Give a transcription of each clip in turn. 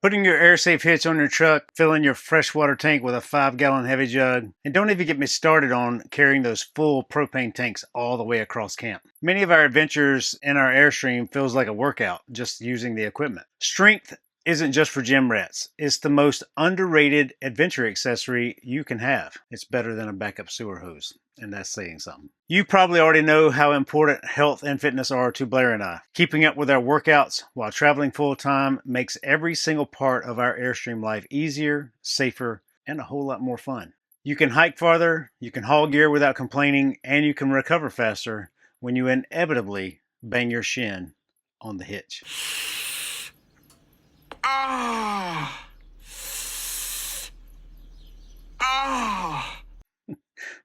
Putting your Airsafe hitch on your truck, filling your freshwater tank with a 5-gallon heavy jug, and don't even get me started on carrying those full propane tanks all the way across camp. Many of our adventures in our Airstream feels like a workout just using the equipment. Strength isn't just for gym rats. It's the most underrated adventure accessory you can have. It's better than a backup sewer hose, and that's saying something. You probably already know how important health and fitness are to Blair and I. Keeping up with our workouts while traveling full-time makes every single part of our Airstream life easier, safer, and a whole lot more fun. You can hike farther, you can haul gear without complaining, and you can recover faster when you inevitably bang your shin on the hitch. Ah! Ah!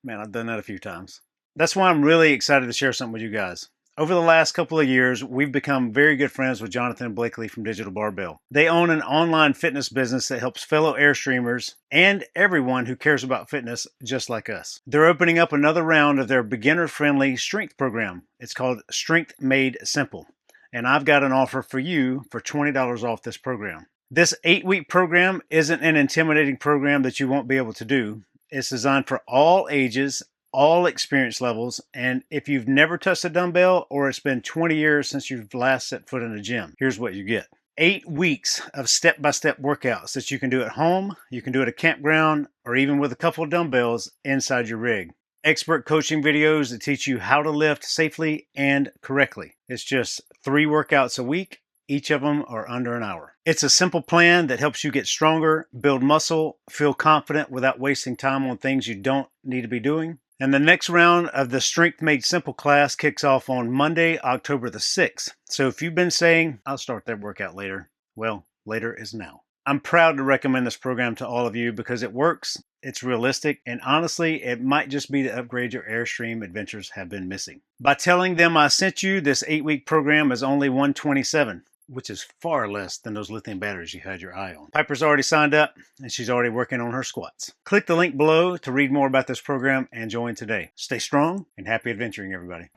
Man, I've done that a few times. That's why I'm really excited to share something with you guys. Over the last couple of years, we've become very good friends with Jonathan and Blakely from Digital Barbell. They own an online fitness business that helps fellow Airstreamers and everyone who cares about fitness just like us. They're opening up another round of their beginner-friendly strength program. It's called Strength Made Simple. And I've got an offer for you for $20 off this program. This 8-week program isn't an intimidating program that you won't be able to do. It's designed for all ages, all experience levels, and if you've never touched a dumbbell or it's been 20 years since you've last set foot in a gym, here's what you get. 8 weeks of step-by-step workouts that you can do at home, you can do at a campground, or even with a couple of dumbbells inside your rig. Expert coaching videos that teach you how to lift safely and correctly. It's just 3 workouts a week. Each of them are under an hour. It's a simple plan that helps you get stronger, build muscle, feel confident without wasting time on things you don't need to be doing. And the next round of the Strength Made Simple class kicks off on Monday, October the 6th. So if you've been saying, I'll start that workout later, well, later is now. I'm proud to recommend this program to all of you because it works, it's realistic, and honestly, it might just be the upgrade your Airstream adventures have been missing. By telling them I sent you, this 8-week program is only $127, which is far less than those lithium batteries you had your eye on. Piper's already signed up, and she's already working on her squats. Click the link below to read more about this program and join today. Stay strong and happy adventuring, everybody.